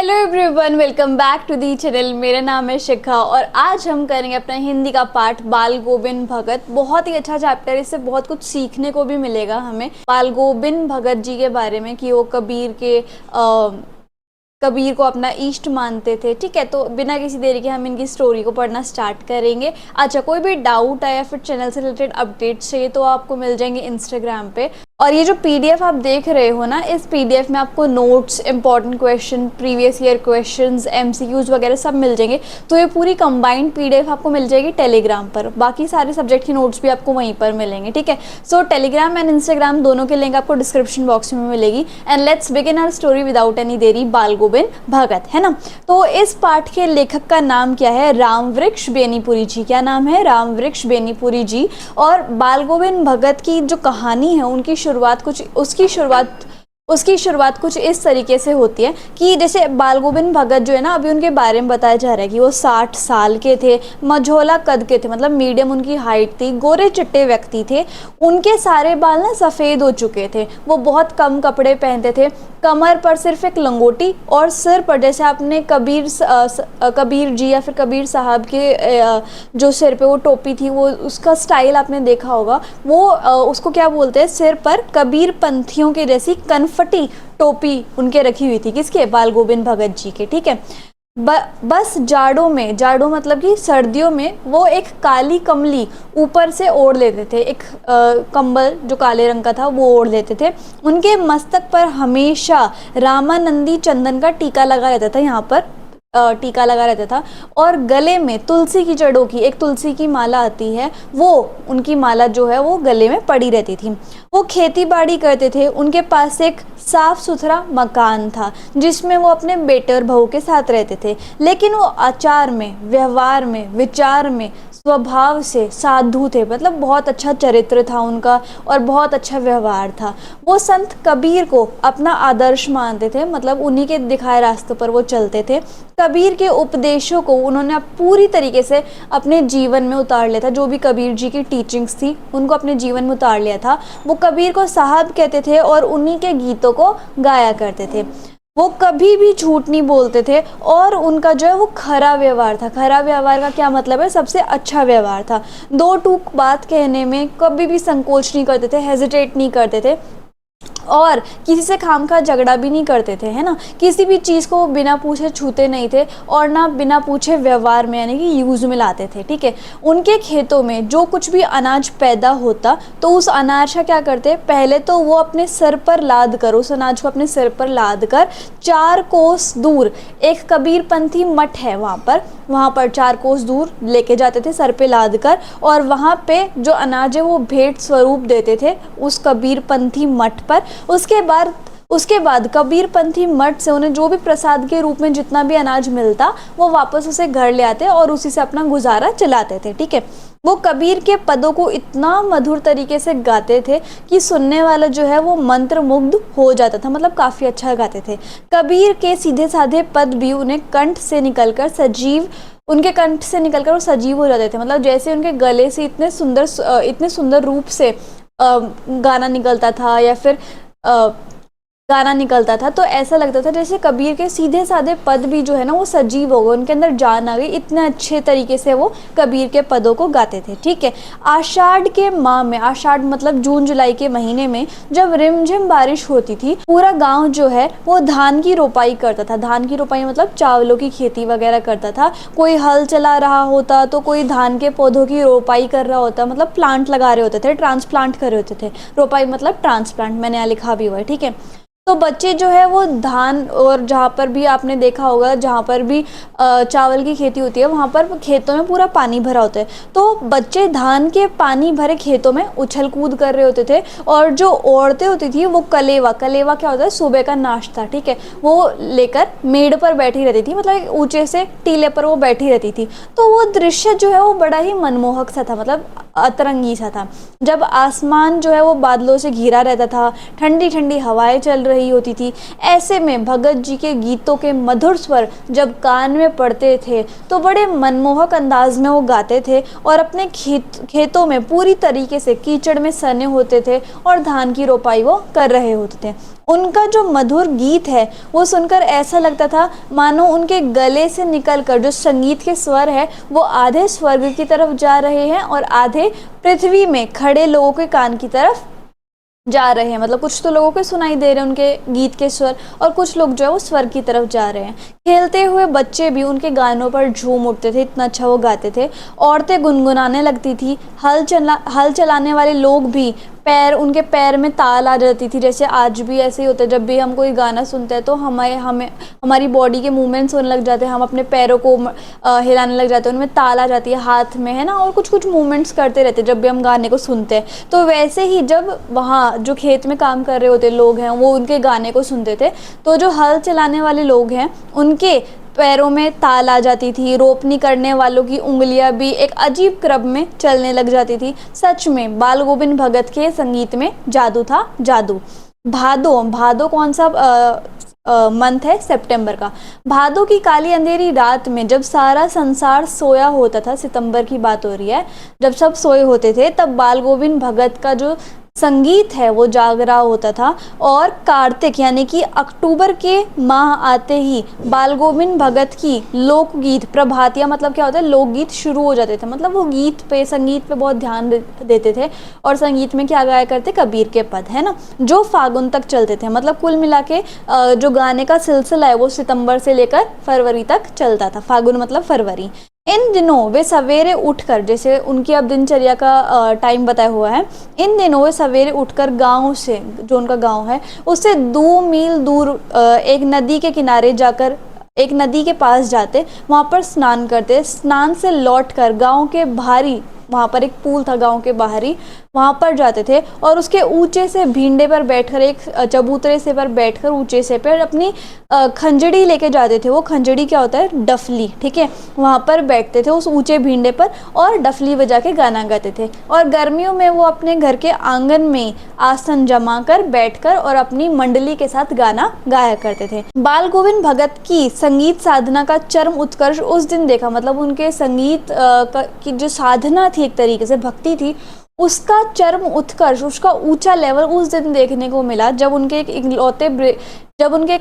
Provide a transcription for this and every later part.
Hello everyone, welcome back to the channel. मेरा नाम है शिखा और आज हम करेंगे अपना हिंदी का पाठ बाल गोविंद भगत। बहुत ही अच्छा चैप्टर है, इससे बहुत कुछ सीखने को भी मिलेगा हमें बाल गोविंद भगत जी के बारे में कि वो कबीर को अपना इष्ट मानते थे। ठीक है, तो बिना किसी देरी के हम इनकी स्टोरी को पढ़ना स्टार्ट करेंगे। अच्छा, कोई भी डाउट है या फिर चैनल से रिलेटेड अपडेट्स चाहिए तो आपको मिल जाएंगे इंस्टाग्राम पे। और ये जो पीडीएफ आप देख रहे हो ना, इस पीडीएफ में आपको notes, important question, previous year questions, MCQs वगैरह सब मिल जाएंगे। तो ये पूरी कंबाइंड पीडीएफ आपको मिल जाएगी टेलीग्राम पर। बाकी सारे सब्जेक्ट के नोट्स भी आपको वहीं पर मिलेंगे। ठीक है, सो टेलीग्राम एंड इंस्टाग्राम दोनों के लिंक आपको डिस्क्रिप्शन बॉक्स में मिलेगी। And let's begin our story without any देरी। बाल गोविंद भगत, है ना। तो इस पाठ के लेखक का नाम क्या है? रामवृक्ष बेनीपुरी जी। क्या नाम है? रामवृक्ष बेनीपुरी जी। और बाल गोविंद भगत की जो कहानी है उसकी शुरुआत कुछ इस तरीके से होती है कि जैसे बाल गोविंद भगत जो है ना, अभी उनके बारे में बताया जा रहा है कि वो 60 साल के थे, मझोला कद के थे, मतलब मीडियम उनकी हाइट थी, गोरे चिट्टे व्यक्ति थे। उनके सारे बाल ना सफ़ेद हो चुके थे, वो बहुत कम कपड़े पहनते थे, कमर पर सिर्फ एक लंगोटी और सिर पर जैसे आपने कबीर जी या फिर कबीर साहब के जो सिर पे वो टोपी थी, वो उसका स्टाइल आपने देखा होगा। वो उसको क्या बोलते हैं, सिर पर कबीर पंथियों के जैसी कनफटी टोपी उनके रखी हुई थी। किसके? बाल गोविंद भगत जी के। ठीक है, बस जाड़ों मतलब कि सर्दियों में वो एक काली कमली ऊपर से ओढ़ लेते थे, एक कंबल जो काले रंग का था वो ओढ़ लेते थे। उनके मस्तक पर हमेशा रामानंदी चंदन का टीका लगा रहता था, यहाँ पर टीका लगा रहता था। और गले में तुलसी की जड़ों की एक तुलसी की माला आती है, वो उनकी माला जो है वो गले में पड़ी रहती थी। वो खेती बाड़ी करते थे, उनके पास एक साफ सुथरा मकान था जिसमें वो अपने बेटे और बहू के साथ रहते थे। लेकिन वो आचार में, व्यवहार में, विचार में स्वभाव से साधु थे, मतलब बहुत अच्छा चरित्र था उनका और बहुत अच्छा व्यवहार था। वो संत कबीर को अपना आदर्श मानते थे, मतलब उन्हीं के दिखाए रास्ते पर वो चलते थे। कबीर के उपदेशों को उन्होंने पूरी तरीके से अपने जीवन में उतार लिया था। जो भी कबीर जी की टीचिंग्स थी उनको अपने जीवन में उतार लिया था। वो कबीर को साहब कहते थे और उन्हीं के गीतों को गाया करते थे। वो कभी भी झूठ नहीं बोलते थे और उनका जो है वो खरा व्यवहार था। खरा व्यवहार का क्या मतलब है? सबसे अच्छा व्यवहार था। दो टूक बात कहने में कभी भी संकोच नहीं करते थे, हेजिटेट नहीं करते थे और किसी से खामखा झगड़ा भी नहीं करते थे, है ना। किसी भी चीज़ को बिना पूछे छूते नहीं थे और ना बिना पूछे व्यवहार में यानी कि यूज़ में लाते थे। ठीक है, उनके खेतों में जो कुछ भी अनाज पैदा होता तो उस अनाज का क्या करते? पहले तो वो अपने सर पर लाद कर, उस अनाज को अपने सर पर लाद कर 4 कोस दूर एक कबीरपंथी मठ है, वहाँ पर 4 कोस दूर लेके जाते थे सर पे लाद कर, और वहाँ पे जो अनाज है वो भेंट स्वरूप देते थे उस कबीरपंथी मठ पर। उसके बाद कबीरपंथी मठ से उन्हें जो भी प्रसाद के रूप में जितना भी अनाज मिलता वो वापस उसे घर ले आते और उसी से अपना गुजारा चलाते थे। ठीक है, वो कबीर के पदों को इतना मधुर तरीके से गाते थे कि सुनने वाला जो है वो मंत्र मुग्ध हो जाता था, मतलब काफ़ी अच्छा गाते थे। कबीर के सीधे साधे पद भी उनके कंठ से निकलकर वो सजीव हो जाते थे। मतलब जैसे उनके गले से इतने सुंदर रूप से गाना निकलता था या फिर गाना निकलता था, तो ऐसा लगता था जैसे कबीर के सीधे साधे पद भी जो है ना वो सजीव हो गए, उनके अंदर जान आ गई। इतने अच्छे तरीके से वो कबीर के पदों को गाते थे। ठीक है, आषाढ़ के माह में, आषाढ़ मतलब जून जुलाई के महीने में जब रिमझिम बारिश होती थी, पूरा गांव जो है वो धान की रोपाई करता था। धान की रोपाई मतलब चावलों की खेती वगैरह करता था। कोई हल चला रहा होता तो कोई धान के पौधों की रोपाई कर रहा होता, मतलब प्लांट लगा रहे होते थे, ट्रांसप्लांट कर रहे होते थे। रोपाई मतलब ट्रांसप्लांट, मैंने यहाँ लिखा भी हुआ है। ठीक है, तो बच्चे जो है वो धान, और जहाँ पर भी आपने देखा होगा जहाँ पर भी चावल की खेती होती है वहाँ पर खेतों में पूरा पानी भरा होता है, तो बच्चे धान के पानी भरे खेतों में उछल कूद कर रहे होते थे। और जो औरतें होती थी वो कलेवा क्या होता है? सुबह का नाश्ता। ठीक है, वो लेकर मेड़ पर बैठी रहती थी, मतलब ऊंचे से टीले पर वो बैठी रहती थी। तो वो दृश्य जो है वो बड़ा ही मनमोहक सा था, मतलब अतरंगी सा था। जब आसमान जो है वो बादलों से घिरा रहता था, ठंडी ठंडी हवाएं चल रही होती थी, ऐसे में भगत जी के गीतों के मधुर स्वर जब कान में पड़ते थे तो बड़े मनमोहक अंदाज में वो गाते थे और अपने खेतों में पूरी तरीके से कीचड़ में सने होते थे और धान की रोपाई वो कर रहे होते थे। उनका जो मधुर गीत है वो सुनकर ऐसा लगता था मानो उनके गले से निकलकर जो संगीत के स्वर है वो आधे स्वर्ग की तरफ जा रहे हैं और आधे पृथ्वी में खड़े लोगों के कान की तरफ जा रहे हैं। मतलब कुछ तो लोगों को सुनाई दे रहे हैं उनके गीत के स्वर, और कुछ लोग जो है वो स्वर्ग की तरफ जा रहे हैं। खेलते हुए बच्चे भी उनके गानों पर झूम उठते थे, इतना अच्छा वो गाते थे। औरतें गुनगुनाने लगती थी, हल चलाने वाले लोग भी उनके पैर में ताल आ जाती थी। जैसे आज भी ऐसे ही होता है, जब भी हम कोई गाना सुनते हैं तो हमें हमें हमारी बॉडी के मूवमेंट्स होने लग जाते हैं, हम अपने पैरों को हिलाने लग जाते हैं, उनमें ताल आ जाती है हाथ में, है ना, और कुछ कुछ मूवमेंट्स करते रहते हैं जब भी हम गाने को सुनते हैं। तो वैसे ही जब वहाँ जो खेत में काम कर रहे होते लोग हैं वो उनके गाने को सुनते थे, तो जो हल चलाने वाले लोग हैं उनके पैरों में ताल आ जाती थी। रोपनी करने वालों की उंगलियां भी एक अजीब क्रम में चलने लग जाती थी। सच में बाल गोविंद भगत के संगीत में जादू था, जादू। भादो, भादो कौन सा मंथ है? सितंबर का। भादो की काली अंधेरी रात में जब सारा संसार सोया होता था, सितंबर की बात हो रही है, जब सब सोए होते थे, तब बाल गोविंद भगत का जो संगीत है वो जाग रहा होता था। और कार्तिक यानी कि अक्टूबर के माह आते ही बाल गोविंद भगत की लोकगीत प्रभातियाँ, मतलब क्या होता है, लोकगीत शुरू हो जाते थे। मतलब वो गीत पे, संगीत पे बहुत ध्यान देते थे, और संगीत में क्या गाया करते? कबीर के पद, है ना, जो फागुन तक चलते थे। मतलब कुल मिला के जो गाने का सिलसिला है वो सितंबर से लेकर फरवरी तक चलता था। फागुन मतलब फरवरी। इन दिनों वे सवेरे उठकर, जैसे उनकी अब दिनचर्या का टाइम बताया हुआ है, इन दिनों वे सवेरे उठकर गांव से, जो उनका गांव है उससे 2 मील दूर एक नदी के किनारे जाकर, एक नदी के पास जाते, वहाँ पर स्नान करते। स्नान से लौटकर गांव के बाहरी, वहाँ पर एक पूल था गांव के बाहरी, वहाँ पर जाते थे और उसके ऊंचे से भींडे पर बैठकर, एक चबूतरे से पर बैठकर ऊंचे से पर अपनी खंजड़ी लेके जाते थे। वो खंजड़ी क्या होता है? डफली, ठीक है। वहाँ पर बैठते थे उस ऊंचे भींडे पर और डफली बजा के गाना गाते थे। और गर्मियों में वो अपने घर के आंगन में आसन जमा कर बैठकर और अपनी मंडली के साथ गाना गाया करते थे। बाल गोविंद भगत की संगीत साधना का चरम उत्कर्ष उस दिन देखा। मतलब उनके संगीत की जो साधना थी, एक तरीके से भक्ति थी, उसका चरम उत्कर्ष, उसका ऊंचा लेवल उस दिन देखने को मिला जब उनके एक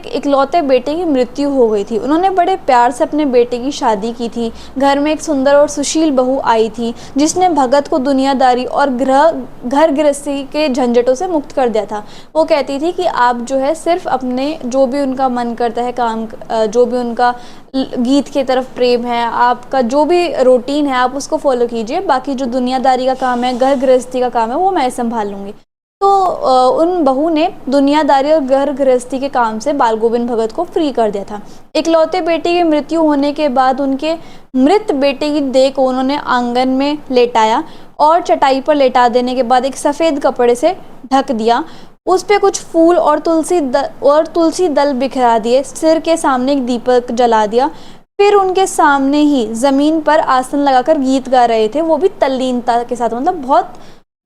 इकलौते बेटे की मृत्यु हो गई थी। उन्होंने बड़े प्यार से अपने बेटे की शादी की थी। घर में एक सुंदर और सुशील बहू आई थी जिसने भगत को दुनियादारी और घर गृहस्थी के झंझटों से मुक्त कर दिया था। वो कहती थी कि आप जो है सिर्फ अपने जो भी उनका मन करता है काम, जो भी उनका गीत की तरफ प्रेम है, आपका जो भी रूटीन है आप उसको फॉलो कीजिए, बाकी जो दुनियादारी का काम है, घर गृहस्थी का काम है, वो मैं संभाल लूँगी। तो उन बहू ने दुनियादारी और घर गृहस्थी के काम से बाल गोविंद भगत को फ्री कर दिया था। इकलौते बेटे की मृत्यु होने के बाद उनके मृत बेटे की देह को उन्होंने आंगन में लेटाया और चटाई पर लेटा देने के बाद एक सफ़ेद कपड़े से ढक दिया। उस पे कुछ फूल और तुलसी दल बिखरा दिए। सिर के सामने एक दीपक जला दिया। फिर उनके सामने ही ज़मीन पर आसन लगाकर गीत गा रहे थे, वो भी तल्लीनता के साथ, मतलब बहुत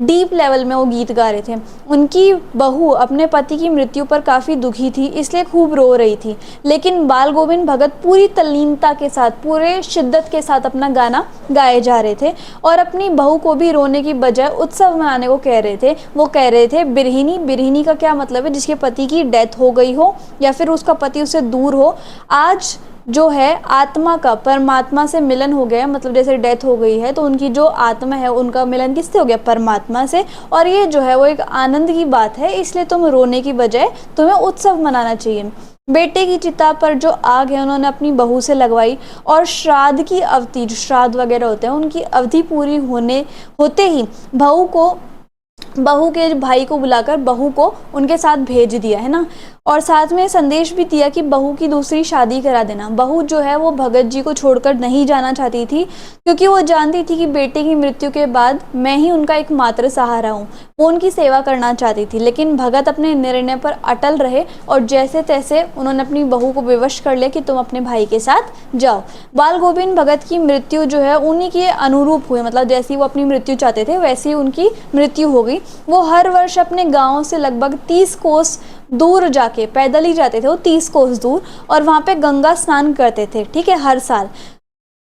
डीप लेवल में वो गीत गा रहे थे। उनकी बहू अपने पति की मृत्यु पर काफ़ी दुखी थी, इसलिए खूब रो रही थी, लेकिन बाल गोविंद भगत पूरी तल्लीनता के साथ, पूरे शिद्दत के साथ अपना गाना गाए जा रहे थे और अपनी बहू को भी रोने की बजाय उत्सव मनाने को कह रहे थे। वो कह रहे थे बिरहिनी। बिरहिनी का क्या मतलब है? जिसके पति की डेथ हो गई हो या फिर उसका पति उससे दूर हो। आज जो है आत्मा का परमात्मा से मिलन हो गया, मतलब जैसे डेथ हो गई है तो उनकी जो आत्मा है उनका मिलन किससे हो गया? परमात्मा से। और ये जो है वो एक आनंद की बात है, इसलिए तुम रोने की बजाय तुम्हें उत्सव मनाना चाहिए। बेटे की चिता पर जो आग है उन्होंने अपनी बहू से लगवाई और श्राद्ध की अवधि, जो श्राद्ध वगैरह होते हैं उनकी अवधि पूरी होते ही बहू के भाई को बुलाकर बहू को उनके साथ भेज दिया, है ना। और साथ में संदेश भी दिया कि बहू की दूसरी शादी करा देना। बहू जो है वो भगत जी को छोड़कर नहीं जाना चाहती थी, क्योंकि वो जानती थी कि बेटे की मृत्यु के बाद मैं ही उनका एकमात्र सहारा हूँ। वो उनकी सेवा करना चाहती थी, लेकिन भगत अपने निर्णय पर अटल रहे और जैसे तैसे उन्होंने अपनी बहू को विवश कर लिया कि तुम अपने भाई के साथ जाओ। बाल गोविंद भगत की मृत्यु जो है उन्हीं के अनुरूप हुई, मतलब जैसी वो अपनी मृत्यु चाहते थे वैसी उनकी मृत्यु हो गई। वो हर वर्ष अपने गाँव से लगभग 30 कोस दूर जाके, पैदल ही जाते थे वो 30 कोस दूर, और वहाँ पे गंगा स्नान करते थे, ठीक है, हर साल।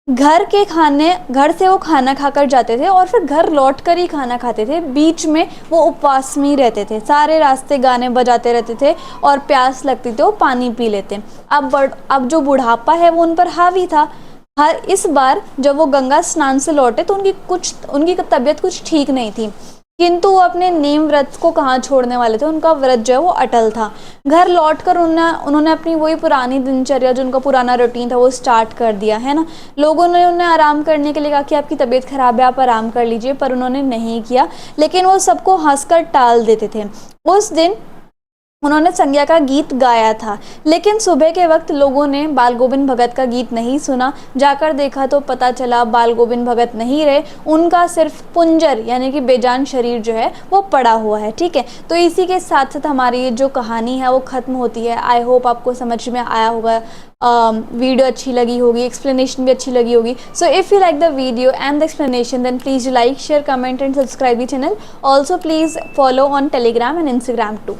घर से वो खाना खाकर जाते थे और फिर घर लौट कर ही खाना खाते थे। बीच में वो उपवास में ही रहते थे, सारे रास्ते गाने बजाते रहते थे और प्यास लगती थी वो पानी पी लेते। अब जो बुढ़ापा है वो उन पर हावी था। हर इस बार जब वो गंगा स्नान से लौटे तो उनकी तबीयत कुछ ठीक नहीं थी, किंतु वो अपने नेम व्रत को कहाँ छोड़ने वाले थे। उनका व्रत जो है वो अटल था। घर लौटकर उन्होंने अपनी वही पुरानी दिनचर्या, जो उनका पुराना रूटीन था, वो स्टार्ट कर दिया है ना। लोगों ने उन्हें आराम करने के लिए कहा कि आपकी तबीयत खराब है, आप आराम कर लीजिए, पर उन्होंने नहीं किया, लेकिन वो सबको हंसकर टाल देते थे। उस दिन उन्होंने संज्ञा का गीत गाया था, लेकिन सुबह के वक्त लोगों ने बाल गोविंद भगत का गीत नहीं सुना। जाकर देखा तो पता चला बाल गोविंद भगत नहीं रहे, उनका सिर्फ पुंजर यानी कि बेजान शरीर जो है वो पड़ा हुआ है। ठीक है, तो इसी के साथ साथ हमारी ये जो कहानी है वो ख़त्म होती है। आई होप आपको समझ में आया होगा, वीडियो अच्छी लगी होगी, एक्सप्लेनेशन भी अच्छी लगी होगी। So if you like the video and the explanation, then please like, share, comment and subscribe the channel. Also please follow on Telegram and Instagram too.